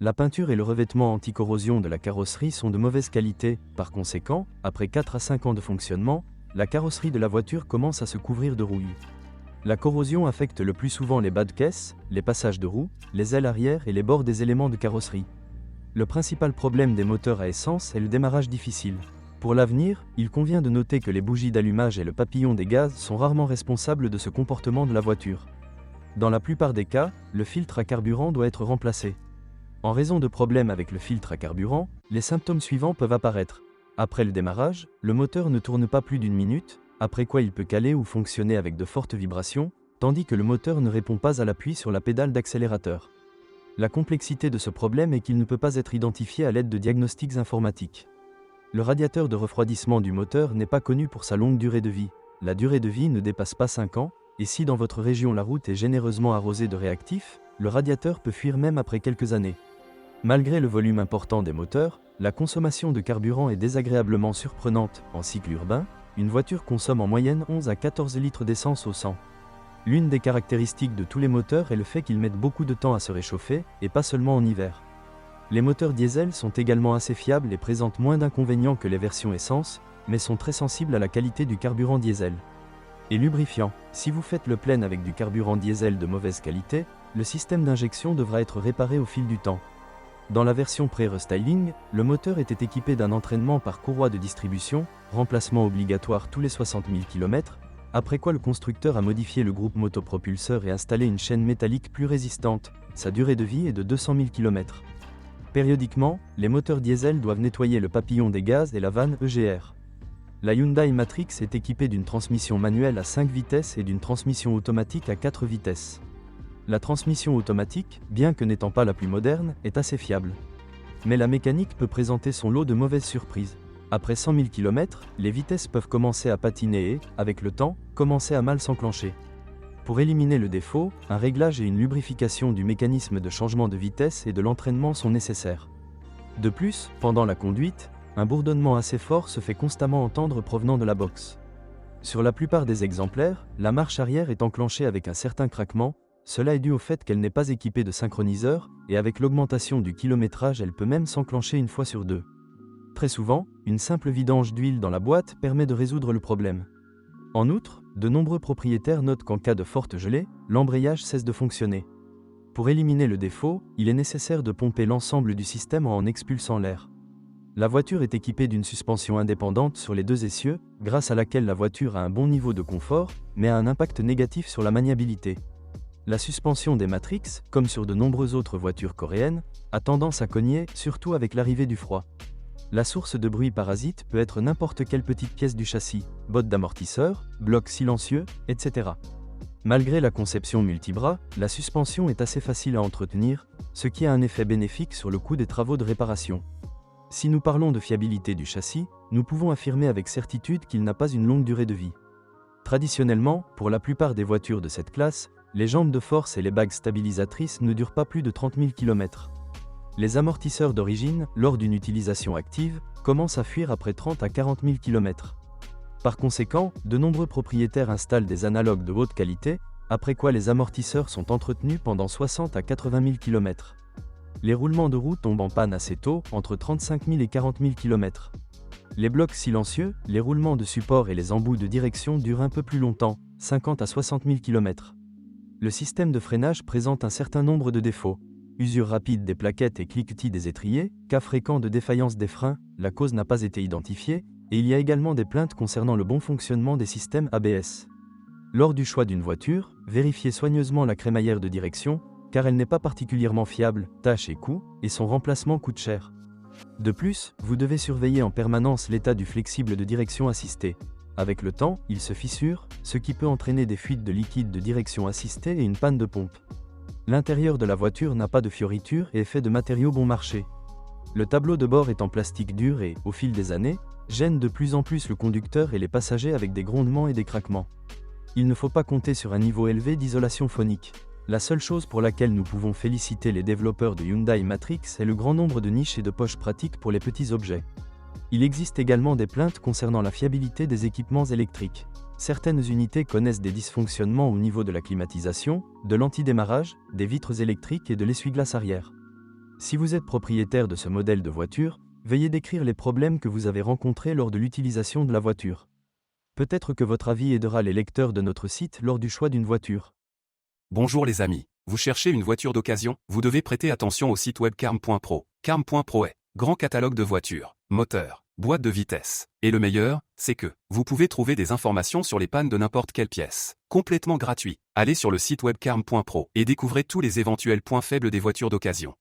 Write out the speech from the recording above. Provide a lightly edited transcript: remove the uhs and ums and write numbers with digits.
La peinture et le revêtement anti-corrosion de la carrosserie sont de mauvaise qualité, par conséquent, après 4 à 5 ans de fonctionnement, la carrosserie de la voiture commence à se couvrir de rouille. La corrosion affecte le plus souvent les bas de caisse, les passages de roues, les ailes arrière et les bords des éléments de carrosserie. Le principal problème des moteurs à essence est le démarrage difficile. Pour l'avenir, il convient de noter que les bougies d'allumage et le papillon des gaz sont rarement responsables de ce comportement de la voiture. Dans la plupart des cas, le filtre à carburant doit être remplacé. En raison de problèmes avec le filtre à carburant, les symptômes suivants peuvent apparaître. Après le démarrage, le moteur ne tourne pas plus d'1 minute, après quoi il peut caler ou fonctionner avec de fortes vibrations, tandis que le moteur ne répond pas à l'appui sur la pédale d'accélérateur. La complexité de ce problème est qu'il ne peut pas être identifié à l'aide de diagnostics informatiques. Le radiateur de refroidissement du moteur n'est pas connu pour sa longue durée de vie. La durée de vie ne dépasse pas 5 ans, et si dans votre région la route est généreusement arrosée de réactifs, le radiateur peut fuir même après quelques années. Malgré le volume important des moteurs, la consommation de carburant est désagréablement surprenante. En cycle urbain, une voiture consomme en moyenne 11 à 14 litres d'essence au 100. L'une des caractéristiques de tous les moteurs est le fait qu'ils mettent beaucoup de temps à se réchauffer, et pas seulement en hiver. Les moteurs diesel sont également assez fiables et présentent moins d'inconvénients que les versions essence, mais sont très sensibles à la qualité du carburant diesel. Et lubrifiant, si vous faites le plein avec du carburant diesel de mauvaise qualité, le système d'injection devra être réparé au fil du temps. Dans la version pré-restyling, le moteur était équipé d'un entraînement par courroie de distribution, remplacement obligatoire tous les 60 000 km, après quoi le constructeur a modifié le groupe motopropulseur et installé une chaîne métallique plus résistante. Sa durée de vie est de 200 000 km. Périodiquement, les moteurs diesel doivent nettoyer le papillon des gaz et la vanne EGR. La Hyundai Matrix est équipée d'une transmission manuelle à 5 vitesses et d'une transmission automatique à 4 vitesses. La transmission automatique, bien que n'étant pas la plus moderne, est assez fiable. Mais la mécanique peut présenter son lot de mauvaises surprises. Après 100 000 km, les vitesses peuvent commencer à patiner et, avec le temps, commencer à mal s'enclencher. Pour éliminer le défaut, un réglage et une lubrification du mécanisme de changement de vitesse et de l'entraînement sont nécessaires. De plus, pendant la conduite, un bourdonnement assez fort se fait constamment entendre provenant de la box. Sur la plupart des exemplaires, la marche arrière est enclenchée avec un certain craquement. Cela est dû au fait qu'elle n'est pas équipée de synchroniseur, et avec l'augmentation du kilométrage elle peut même s'enclencher une fois sur deux. Très souvent, une simple vidange d'huile dans la boîte permet de résoudre le problème. En outre, de nombreux propriétaires notent qu'en cas de forte gelée, l'embrayage cesse de fonctionner. Pour éliminer le défaut, il est nécessaire de pomper l'ensemble du système en expulsant l'air. La voiture est équipée d'une suspension indépendante sur les deux essieux, grâce à laquelle la voiture a un bon niveau de confort, mais a un impact négatif sur la maniabilité. La suspension des Matrix, comme sur de nombreuses autres voitures coréennes, a tendance à cogner, surtout avec l'arrivée du froid. La source de bruit parasite peut être n'importe quelle petite pièce du châssis, botte d'amortisseur, bloc silencieux, etc. Malgré la conception multibras, la suspension est assez facile à entretenir, ce qui a un effet bénéfique sur le coût des travaux de réparation. Si nous parlons de fiabilité du châssis, nous pouvons affirmer avec certitude qu'il n'a pas une longue durée de vie. Traditionnellement, pour la plupart des voitures de cette classe, les jambes de force et les bagues stabilisatrices ne durent pas plus de 30 000 km. Les amortisseurs d'origine, lors d'une utilisation active, commencent à fuir après 30 à 40 000 km. Par conséquent, de nombreux propriétaires installent des analogues de haute qualité, après quoi les amortisseurs sont entretenus pendant 60 à 80 000 km. Les roulements de roue tombent en panne assez tôt, entre 35 000 et 40 000 km. Les blocs silencieux, les roulements de support et les embouts de direction durent un peu plus longtemps, 50 à 60 000 km. Le système de freinage présente un certain nombre de défauts. Usure rapide des plaquettes et cliquetis des étriers, cas fréquent de défaillance des freins, la cause n'a pas été identifiée, et il y a également des plaintes concernant le bon fonctionnement des systèmes ABS. Lors du choix d'une voiture, vérifiez soigneusement la crémaillère de direction, car elle n'est pas particulièrement fiable, tâche et coût, et son remplacement coûte cher. De plus, vous devez surveiller en permanence l'état du flexible de direction assisté. Avec le temps, il se fissure, ce qui peut entraîner des fuites de liquide de direction assistée et une panne de pompe. L'intérieur de la voiture n'a pas de fioritures et est fait de matériaux bon marché. Le tableau de bord est en plastique dur et, au fil des années, gêne de plus en plus le conducteur et les passagers avec des grondements et des craquements. Il ne faut pas compter sur un niveau élevé d'isolation phonique. La seule chose pour laquelle nous pouvons féliciter les développeurs de Hyundai Matrix est le grand nombre de niches et de poches pratiques pour les petits objets. Il existe également des plaintes concernant la fiabilité des équipements électriques. Certaines unités connaissent des dysfonctionnements au niveau de la climatisation, de l'antidémarrage, des vitres électriques et de l'essuie-glace arrière. Si vous êtes propriétaire de ce modèle de voiture, veuillez décrire les problèmes que vous avez rencontrés lors de l'utilisation de la voiture. Peut-être que votre avis aidera les lecteurs de notre site lors du choix d'une voiture. Bonjour les amis, vous cherchez une voiture d'occasion? Vous devez prêter attention au site web carm.pro. Carm.pro est grand catalogue de voitures, moteurs, boîtes de vitesse. Et le meilleur, c'est que vous pouvez trouver des informations sur les pannes de n'importe quelle pièce. Complètement gratuit. Allez sur le site web carm.pro et découvrez tous les éventuels points faibles des voitures d'occasion.